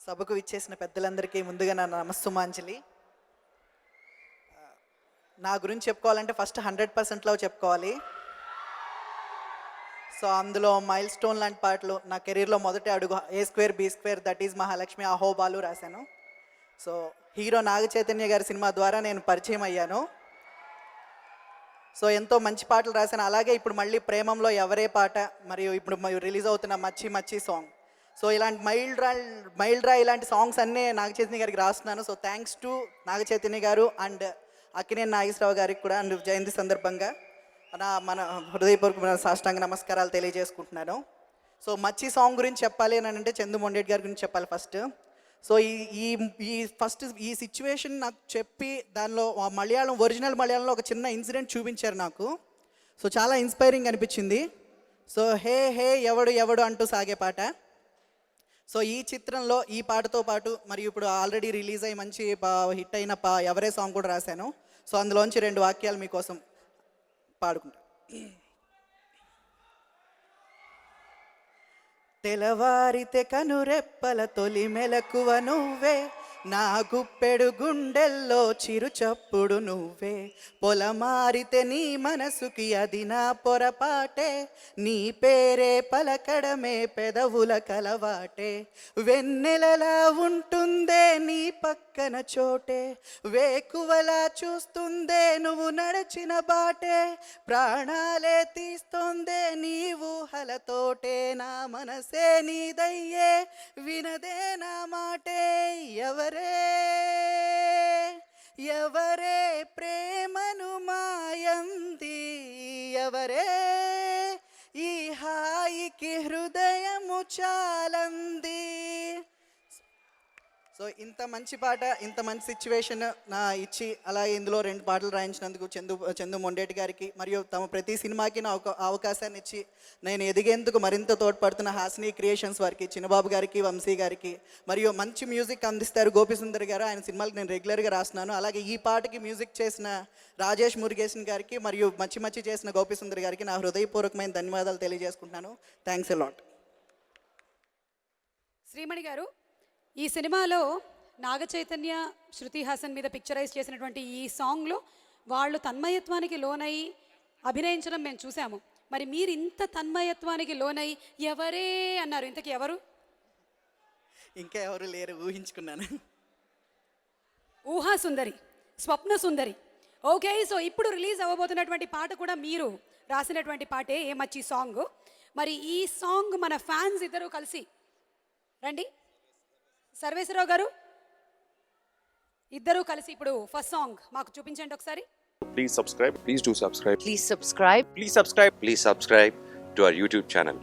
సభకు విచ్చేసిన పెద్దలందరికీ ముందుగా నా నమస్సుమాంజలి. నా గురించి చెప్పుకోవాలంటే ఫస్ట్ 100%లో చెప్పుకోవాలి. సో అందులో మైల్ స్టోన్ లాంటి పాటలు నా కెరీర్లో మొదటి అడుగు A² B² that is Mahalakshmi అహోబాలు రాశాను. సో హీరో నాగ చైతన్య గారి సినిమా ద్వారా నేను పరిచయం అయ్యాను. సో ఎంతో మంచి పాటలు రాశాను. అలాగే ఇప్పుడు మళ్ళీ ప్రేమంలో ఎవరే పాట మరియు ఇప్పుడు రిలీజ్ అవుతున్న మచ్చి మచ్చి సాంగ్. సో ఇలాంటి మైల్డ్ రా ఇలాంటి సాంగ్స్ అన్నీ నాగ చైతన్య గారికి రాస్తున్నాను. So thanks to Naga Chaitanya గారు అండ్ అక్కినేని నాగేశ్వరరావు గారికి కూడా అండ్ జయంతి సందర్భంగా మన హృదయపూర్వక సాష్టాంగ నమస్కారాలు తెలియజేసుకుంటున్నాను. సో మచ్చి సాంగ్ గురించి చెప్పాలి అని అంటే చందు మొండేటి గారి గురించి చెప్పాలి ఫస్ట్. సో ఈ సిచ్యువేషన్ నాకు చెప్పి దానిలో ఒరిజినల్ మలయాళంలో ఒక చిన్న ఇన్సిడెంట్ చూపించారు నాకు. సో చాలా ఇన్స్పైరింగ్ అనిపించింది. సో హే హే ఎవడు ఎవడు అంటూ సాగే పాట. సో ఈ చిత్రంలో ఈ పాటతో పాటు మరియు ఇప్పుడు ఆల్రెడీ రిలీజ్ అయ్యి మంచి హిట్ అయిన ఎవరే సాంగ్ కూడా రాశాను. సో అందులోంచి 2 వాక్యాలు మీకోసం పాడుకుంటా. తెలవారితే కనురెప్పల తొలి మెలకువ నువ్వే, నా గుప్పెడు గుండెల్లో చిరు చప్పుడు నువ్వే, పొలమారితే నీ మనసుకి అది నా పొరపాటే, నీ పేరే పలకడమే పెదవుల కలవాటే, వెన్నెలలా ఉంటుందే నీ పక్కన చోటే, వేకువలా చూస్తుందే నువ్వు నడిచిన బాటే, ప్రాణాలే తీస్తోందే నీ ఊహలతోటే, నా మనసే నీదయ్యే వినదే నా మాటే, ఎవరే ప్రేమను మాయంది, ఎవరే ఈ హాయికి హృదయము చాలంది. సో ఇంత మంచి పాట, ఇంత మంచి సిచ్యువేషన్ నా ఇచ్చి అలా ఇందులో 2 పాటలు రాయించినందుకు చందు మొండేటి గారికి మరియు తమ ప్రతి సినిమాకి నా అవకాశాన్ని ఇచ్చి నేను ఎదిగేందుకు మరింత తోడ్పడుతున్న హాసిని క్రియేషన్స్ వారికి, చిన్నబాబు గారికి, వంశీ గారికి, మరియు మంచి మ్యూజిక్ అందిస్తారు గోపిసుందర్ గారు. ఆయన సినిమాలకు నేను రెగ్యులర్గా రాస్తున్నాను. అలాగే ఈ పాటకి మ్యూజిక్ చేసిన రాజేష్ మురుగేషన్ గారికి మరియు మంచి చేసిన గోపిసుందర్ గారికి నా హృదయపూర్వకమైన ధన్యవాదాలు తెలియజేసుకుంటున్నాను. Thanks a lot. శ్రీమణి గారు, ఈ సినిమాలో నాగ చైతన్య, శృతి హాసన్ మీద పిక్చరైజ్ చేసినటువంటి ఈ సాంగ్లో వాళ్ళు తన్మయత్వానికి లోనయ్యి అభినయించడం మేము చూసాము. మరి మీరు ఇంత తన్మయత్వానికి లోనయ్యి ఎవరే అన్నారు, ఇంతకీ ఎవరు? ఇంకా ఎవరు లేరు, ఊహించుకున్నాను. ఊహా సుందరి, స్వప్న సుందరి. ఓకే, సో ఇప్పుడు రిలీజ్ అవ్వబోతున్నటువంటి పాట కూడా మీరు రాసినటువంటి పాటే, ఏ మచ్చి సాంగ్. మరి ఈ సాంగ్ మన ఫ్యాన్స్ ఇద్దరు కలిసి రండి, సర్వేశ్వరరావు గారు ఇద్దరు కలిసి ఇప్పుడు ఫస్ట్ సాంగ్ మాకు చూపించండి ఒకసారి. Please subscribe. Please do subscribe. Please subscribe. Please subscribe. Please subscribe to our YouTube channel.